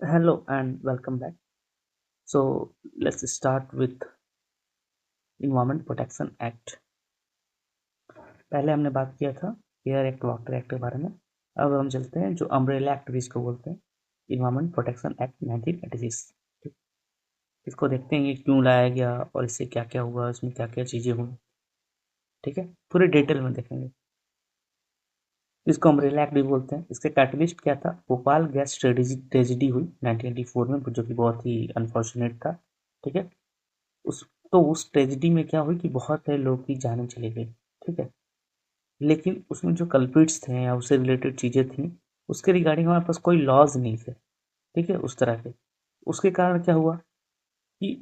Hello and welcome back. So let's start with Environment Protection Act. पहले हमने बात किया था एयर एक्ट, वाटर एक्ट के बारे में। अब हम चलते हैं जो अम्ब्रेला एक्ट भी इसको बोलते हैं, इन्वायरमेंट प्रोटेक्शन एक्ट 1986। ठीक, इसको देखते हैं ये क्यों लाया गया और इससे क्या क्या हुआ, इसमें क्या क्या चीज़ें हुई। ठीक है, पूरे डिटेल में देखेंगे। इसको अम्ब्रेला एक्ट भी बोलते हैं। इसके कैटलिस्ट क्या था? भोपाल गैस ट्रेजिडी हुई 1984 में, जो कि बहुत ही अनफॉर्चुनेट था। ठीक है, उस उस ट्रेजिडी में क्या हुई कि बहुत सारे लोग की जानें चली गई। ठीक है, लेकिन उसमें जो कल्प्रिट्स थे या उससे रिलेटेड चीज़ें थी, उसके रिगार्डिंग हमारे पास कोई लॉज नहीं थे। ठीक है, उस तरह के। उसके कारण क्या हुआ कि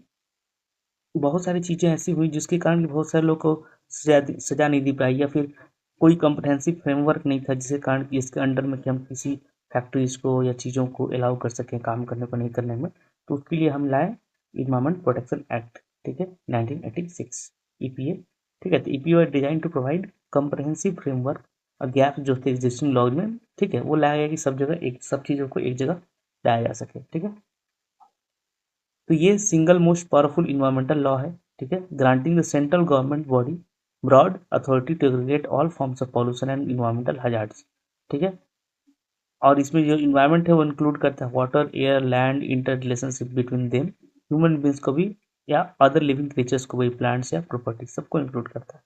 बहुत सारी चीज़ें ऐसी हुई जिसके कारण बहुत सारे लोग को सजा नहीं दी पाई, या फिर कोई कम्प्रहेंसिव फ्रेमवर्क नहीं था जिसके कारण कि इसके अंडर में कि हम किसी फैक्ट्रीज को या चीज़ों को अलाउ कर सकें काम करने को नहीं करने में। तो उसके लिए हम लाए इन्वायरमेंट प्रोटेक्शन एक्ट। ठीक है, 1986 ईपीए। ठीक है, तो EPA design to provide comprehensive framework. और गैप जो थे एग्जिस्टिंग लॉ में, ठीक है, वो लाया गया कि सब जगह एक सब चीज़ों को एक जगह लाया जा सके। ठीक है, तो ये single most powerful environmental law है। ठीक है, granting the central government body broad authority to regulate all forms of pollution and environmental hazards. ठीक है, और इसमें जो इन्वायरमेंट है वो इंक्लूड करता है water, air, land, inter relationship between them, human beings को भी या अदर लिविंग क्रिएचर्स को भी, प्लांट्स या प्रॉपर्टी सबको इंक्लूड करता है।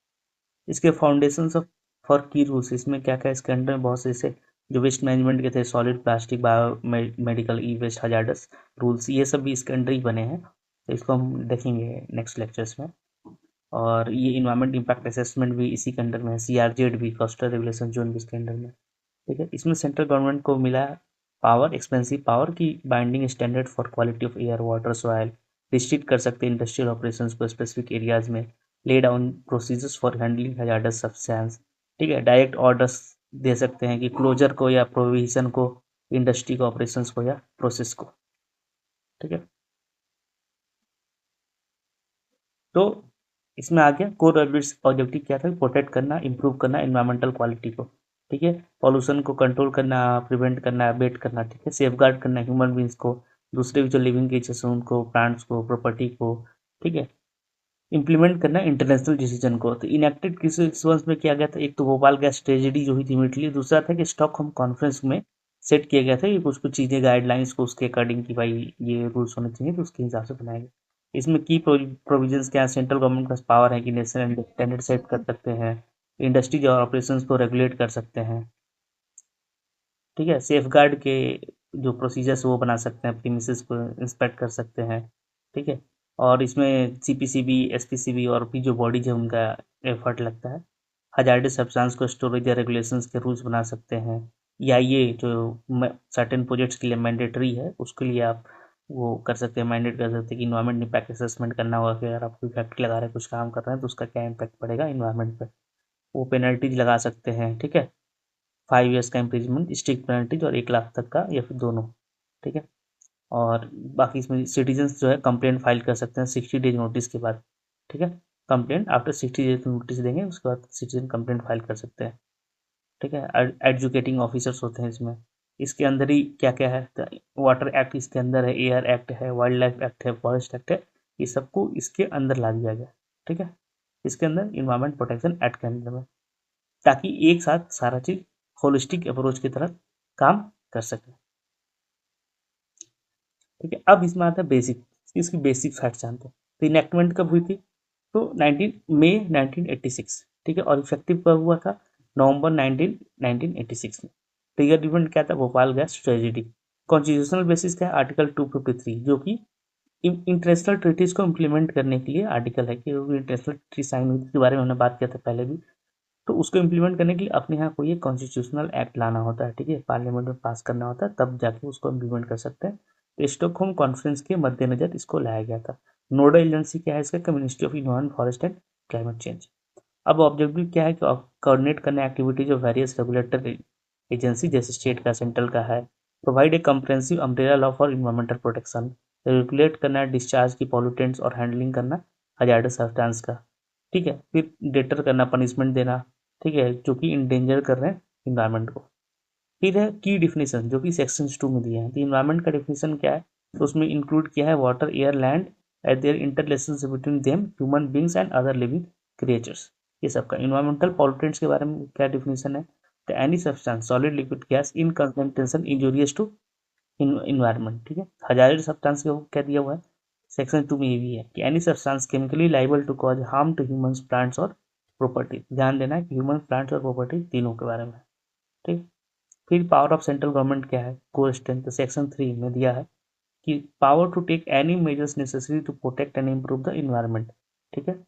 इसके फाउंडेशन ऑफ फॉर की रूल्स, इसमें क्या क्या इसके अंडर में बहुत से जैसे जो वेस्ट मैनेजमेंट के थे, सॉलिड, प्लास्टिक, बायो मेडिकल, ई वेस्ट, हजार्डस रूल्स, ये सब भी इसके अंडर ही बने हैं। तो इसको हम देखेंगे नेक्स्ट लेक्चर्स में। और ये इन्वायरमेंट इम्पैक्ट असेसमेंट भी इसी के अंडर में है, सीआरजेड भी, कोस्टल रेगुलेशन जोन भी इसके अंडर में। ठीक है, इसमें सेंट्रल गवर्नमेंट को मिला पावर, एक्सपेंसिव पावर की binding standard for quality of air, water, soil, restrict कर सकते हैं इंडस्ट्रियल ऑपरेशंस को स्पेसिफिक एरियाज में, lay down procedures for handling hazardous substance. ठीक है, डायरेक्ट ऑर्डर्स दे सकते हैं कि क्लोजर को या प्रोविजन को, इंडस्ट्री को, ऑपरेशंस को या प्रोसेस को। ठीक है, तो इसमें आ गया कोर ऑब्जेक्टिव क्या था? प्रोटेक्ट करना, इंप्रूव करना इन्वायरमेंटल क्वालिटी को। ठीक है, पॉल्यूशन को कंट्रोल करना, प्रिवेंट करना, अबेट करना। ठीक है, सेफ गार्ड करना ह्यूमन बींग्स को, दूसरे भी जो लिविंग क्रिएचर्स हैं उनको, प्लांट्स को, प्रॉपर्टी को। ठीक है, इम्प्लीमेंट करना इंटरनेशनल डिसीजन को। तो इनेक्टेड किसी इश्यूएंस में किया गया था, एक तो भोपाल गैस ट्रेजेडी जो हुई थी इमीडिएटली, दूसरा था कि स्टॉकहोम कॉन्फ्रेंस में सेट किया गया था कि कुछ कुछ चीज़ें गाइडलाइंस को उसके अकॉर्डिंग कि भाई ये रूल्स होने चाहिए, तो उसके हिसाब से बनाए गए। इसमें की प्रोविजंस क्या? सेंट्रल गवर्नमेंट का पावर है कि नेशनल स्टैंडर्ड सेट कर सकते हैं, इंडस्ट्रीज और ऑपरेशंस को रेगुलेट कर सकते हैं। ठीक है, सेफ गार्ड के जो प्रोसीजर्स वो बना सकते हैं, प्रीमिसेस को इंस्पेक्ट कर सकते हैं। ठीक है, और इसमें सीपीसीबी, एसपीसीबी और भी जो बॉडीज है उनका एफर्ट लगता है। हजार्डस सब्सटेंस को स्टोरेज या रेगुलेशंस के रूल्स बना सकते हैं, या ये जो सर्टेन प्रोजेक्ट्स के लिए मैंडेटरी है उसके लिए आप वो कर सकते हैं, मैंडेट कर सकते हैं कि इन्वायरमेंट इम्पैक्ट असेसमेंट करना होगा कि अगर आप कोई फैक्ट्री लगा रहे हैं, कुछ काम कर रहे हैं, तो उसका क्या इम्पैक्ट पड़ेगा इन्वायरमेंट पे, वो पेनल्टीज लगा सकते हैं। ठीक है, 5 ईयर्स का इम्प्रिजमेंट, स्ट्रिक्ट पेनल्टीज और 1 लाख तक का, या फिर दोनों। ठीक है, और बाकी इसमें सिटीजन्स जो है कंप्लेंट फाइल कर सकते हैं 60 डेज नोटिस के बाद। ठीक है, कंप्लेंट आफ्टर 60 डेज नोटिस देंगे, उसके बाद सिटीजन कंप्लेंट फाइल कर सकते हैं। ठीक है, एडजुकेटिंग ऑफिसर्स होते हैं इसमें। इसके अंदर ही क्या क्या है? वाटर एक्ट इसके अंदर है, एयर एक्ट है, वाइल्ड लाइफ एक्ट है, फॉरेस्ट एक्ट है, ये सबको इसके अंदर ला दिया गया। ठीक है, इसके अंदर इन्वायरमेंट प्रोटेक्शन एक्ट के अंदर में, ताकि एक साथ सारा चीज होलिस्टिक अप्रोच की तरह काम कर सके। ठीक है, अब इसमें आता है बेसिक, इसकी बेसिक फैक्ट जानते हैं। तो इनेक्टमेंट कब हुई थी? तो 19 मई 1986। ठीक है, और इफेक्टिव कब हुआ था? नवंबर 1986 में। ट्रिगर इवेंट क्या था? Bhopal gas tragedy. Constitutional basis क्या है? आर्टिकल 253, जो कि इंटरनेशनल ट्रीटीज को इम्प्लीमेंट करने के लिए आर्टिकल है, कि इंटरनेशनल ट्रीटी साइन हुई, इसके बारे में हमने बात किया था पहले भी। तो उसको इम्प्लीमेंट करने के लिए अपने यहाँ कोई एक कॉन्स्टिट्यूशनल एक्ट लाना होता है। ठीक है, पार्लियामेंट में पास करना होता है, तब जाके उसको इम्प्लीमेंट कर सकते हैं। तो स्टॉकहोम कॉन्फ्रेंस के मद्देनजर इसको लाया गया था। नोडल एजेंसी क्या है इसका? Ministry of environment, forest and climate change. अब ऑब्जेक्टिव क्या है कि कोऑर्डिनेट करना activities of various regulatory agency, जैसे स्टेट का, सेंट्रल का है। Provide a comprehensive umbrella law for environmental protection. Regulate करना डिस्चार्ज की पॉल्यूटेंट्स और हैंडलिंग करना हजार्डस सब्सटेंस का। ठीक है, फिर डेटर करना, पनिशमेंट देना। ठीक है, जो कि इंडेंजर कर रहे हैं इन्वायरमेंट को। फिर है की डिफिनेशन जो कि सेक्शन 2 में दिया है। तो इन्वायरमेंट का डिफिनेशन क्या है, तो उसमें इंक्लूड किया है water, air, land at their interrelations between them, human beings and other living creatures. ये सबका इन्वायरमेंटल पॉल्यूटेंट्स के बारे में क्या डिफिनेशन है, तो any substance solid liquid gas in concentration injurious to environment. ठीक है, हजार्ड सब्सटेंस को क्या दिया हुआ है सेक्शन 2 में, ये भी है कि any substance chemically liable to cause harm to humans, plants और प्रॉपर्टी। ध्यान देना है कि ह्यूमन, प्लांट्स और प्रॉपर्टी तीनों के बारे में। ठीक, फिर पावर ऑफ सेंट्रल गवर्नमेंट क्या है, को स्ट्रेंथ, तो सेक्शन 3 में दिया है कि power to take any measures necessary to protect and improve the environment. ठीक है,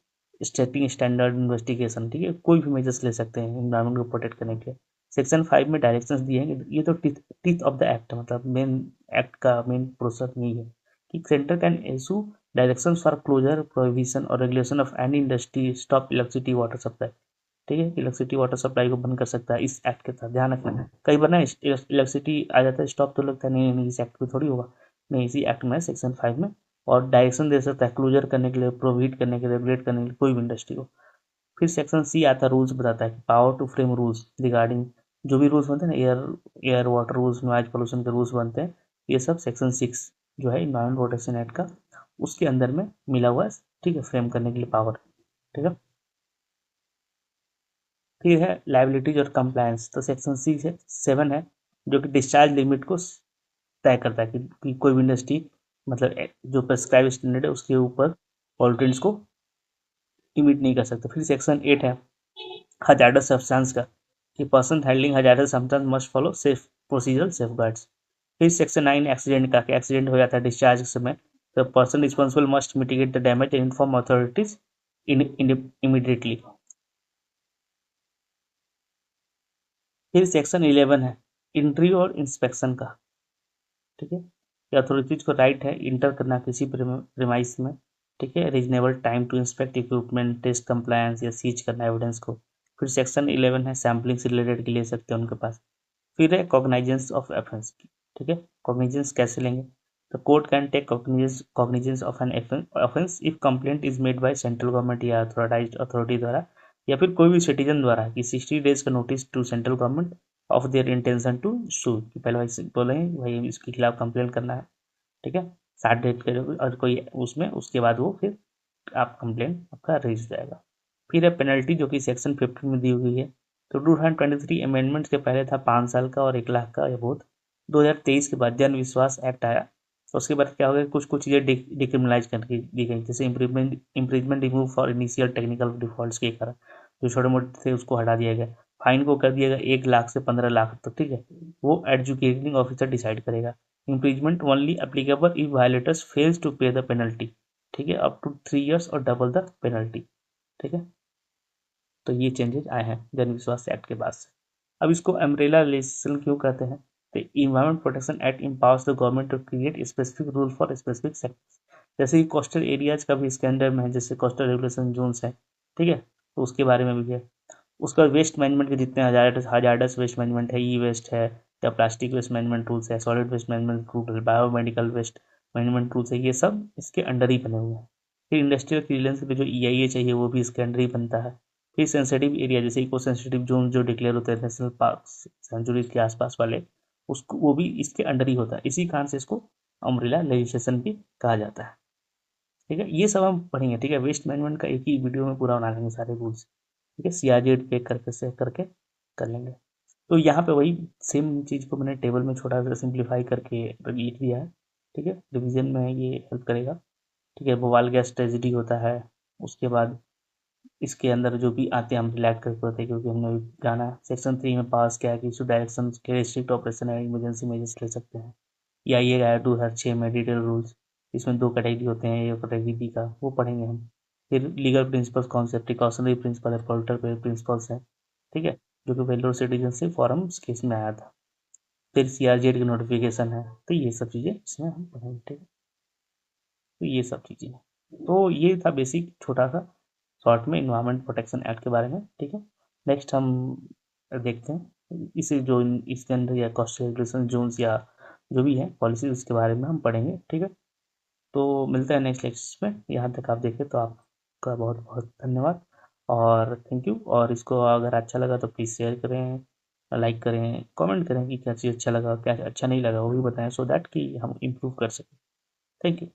स्टेटिंग स्टैंडर्ड, इन्वेस्टिगेशन, ठीक है, कोई भी मेजर्स ले सकते हैं इन्वायरमेंट को प्रोटेक्ट करने के लिए। सेक्शन 5 में डायरेक्शंस दिए हैं, ये तो टीथ ऑफ द एक्ट, मतलब मेन एक्ट का मेन प्रोसेस यही है कि centre can issue directions for closure, prohibition और regulation of any industry, stop electricity water supply. ठीक है, इलेक्ट्रिसिटी वाटर सप्लाई को बंद कर सकता है इस एक्ट के तहत, ध्यान रखना है। कई बार ना इलेक्ट्रिसिटी आ जाता है स्टॉप, तो लगता है नहीं नहीं इस एक्ट में थोड़ी होगा, नहीं इसी एक्ट में सेक्शन 5 में। और डायरेक्शन दे सकता है क्लोजर करने के लिए, प्रोहिबिट करने के लिए, रेगुलेट करने के लिए कोई भी इंडस्ट्री को। फिर सेक्शन सी आता है, रूल्स बताता है, power to frame rules regarding, जो भी रूल्स बनते हैं ना, air water rules, noise pollution के रूल्स बनते हैं, ये सब सेक्शन 6 जो है इन्वायरमेंट प्रोटेक्शन एक्ट का, उसके अंदर में मिला हुआ है। ठीक है, फ्रेम करने के लिए पावर। ठीक है, फिर है लाइबिलिटीज और कंप्लायंस, तो सेक्शन 7 है जो कि डिस्चार्ज लिमिट को तय करता है कि कोई भी इंडस्ट्री, मतलब जो प्रेस्क्राइब स्टैंडर्ड है उसके ऊपर पॉल्यूटेंट्स को इमिट नहीं कर सकता। फिर सेक्शन 8 है हजार्डस सब्सटेंस का, कि person handling hazardous substance must follow safe procedural safeguards. फिर सेक्शन 9 एक्सीडेंट का, कि एक्सीडेंट हो जाता है डिस्चार्ज के समय, तो person responsible must mitigate the damage and inform authorities immediately. फिर सेक्शन 11 है इंट्री और इंस्पेक्शन का। ठीक है, अथॉरिटीज को राइट है इंटर करना किसी प्रेमाइस में। ठीक है, reasonable time to inspect equipment, test compliance या सीज करना एविडेंस को। फिर सेक्शन 11 है सैम्पलिंग से रिलेटेड के ले सकते हैं उनके पास। फिर है कॉग्नाइजेंस ऑफ ऑफेंस। ठीक है, कॉग्निजेंस कैसे लेंगे, तो court can take cognizance of an offence if complaint is made by central government या अथॉराइज्ड अथॉरिटी द्वारा, या फिर कोई भी सिटीजन द्वारा, कि 60 डेज का notice to central government of their intention to sue, कि पहले भाई बोले भाई इसके खिलाफ कंप्लेंट करना है। ठीक है, 60 डेज के और कोई उसमें, उसके बाद वो फिर आप कंप्लेंट आपका रेज हो जाएगा। फिर है पेनल्टी जो कि सेक्शन 15 में दी हुई है। तो 2023 अमेंडमेंट के पहले था 5 साल का और 1 लाख का या बहुत। 2023 के बाद जन विश्वास एक्ट आया, तो उसके बाद क्या हो गया, कुछ कुछ चीज़ें डिक्रिमिनलाइज करके दी गई, जैसे imprisonment remove for initial technical defaults के कारण जो छोटे मोटे थे उसको हटा दिया गया। फाइन को कर दिया गया 1 लाख से 15 लाख तक। ठीक है, वो एडजुकेटिंग ऑफिसर डिसाइड करेगा। Imprisonment only applicable if violators fails to pay the penalty. ठीक है, अप टू 3 years और डबल द पेनल्टी। ठीक है, तो ये चेंजेस आए हैं जन विश्वास एक्ट के बाद से। अब इसको अम्ब्रेला लेजिस्लेशन क्यों कहते हैं, तो environment protection act empowers the government to create specific rule for specific sectors. जैसे कि कोस्टल एरियाज का भी इसके अंडर में है, जैसे कोस्टल रेगुलेशन जोन्स है। ठीक है, तो उसके बारे में भी है। उसका वेस्ट मैनेजमेंट के जितने हजार्डस वेस्ट मैनेजमेंट है, ई वेस्ट है, या प्लास्टिक वेस्ट मैनेजमेंट रूल्स है, solid waste management rule, biomedical waste management rules है, ये सब इसके अंडर ही बने हुए हैं। फिर इंडस्ट्रियल क्लियरेंस के लिए जो EIA चाहिए वो भी इसके अंडर ही बनता है। फिर सेंसिटिव एरिया, जैसे इको सेंसिटिव जोन जो डिक्लेयर होते हैं नेशनल पार्क सेंचुरीज के आसपास वाले, उसको वो भी इसके अंडर ही होता है। इसी कारण से इसको अम्ब्रेला लेजिस्लेशन भी कहा जाता है। ठीक है, ये सब हम पढ़ेंगे। ठीक है, वेस्ट मैनेजमेंट का एक ही वीडियो में पूरा बना लेंगे सारे रूल्स। ठीक है, CRZ पे करके से करके कर लेंगे। तो यहाँ पे वही सेम चीज़ को मैंने टेबल में छोटा सा सिंप्लीफाई करके लिख दिया है। ठीक है, रिवीजन में ये हेल्प करेगा। ठीक है, भोपाल गैस ट्रेजिडी होता है, उसके बाद इसके अंदर जो भी आते हैं हम रिलेट करके होते हैं, क्योंकि हमने गाना सेक्शन 3 में पास किया है कि इशू डायरेक्शन के स्ट्रिक्ट ऑपरेशन है, इमरजेंसी मेजर्स ले सकते हैं। या ये आया 2006 में डिटेल रूल्स, इसमें 2 कैटेगरी होते हैं, ए कैटेगरी बी का, वो पढ़ेंगे हम। फिर लीगल प्रिंसिपल्स कौन से, प्रिकॉशनरी प्रिंसिपल है, पॉलिटर प्रिंसिपल्स है। ठीक है, जो कि वेल्लोर सिटीजनशिप फॉरम्स केस में आया था। फिर CRZ की नोटिफिकेशन है, तो ये सब चीज़ें इसमें हम पढ़ेंगे। ठीक है, तो ये सब चीज़ें हैं। तो ये था बेसिक छोटा सा शॉर्ट में इन्वायरमेंट प्रोटेक्शन एक्ट के बारे में। ठीक है, नेक्स्ट हम देखते हैं इसे जो इसके अंदर या कोस्टल रेगुलेशन जोन्स या जो भी है पॉलिसी उसके बारे में हम पढ़ेंगे। ठीक है, तो मिलते हैं नेक्स्ट लेक्चर में। यहाँ तक आप देखें तो आपका बहुत बहुत धन्यवाद और थैंक यू। और इसको अगर अच्छा लगा तो प्लीज़ शेयर करें, लाइक करें, कमेंट करें कि क्या चीज़ अच्छा लगा, क्या अच्छा नहीं लगा, वो भी बताएं, सो दैट कि हम इम्प्रूव कर सकें। Thank you.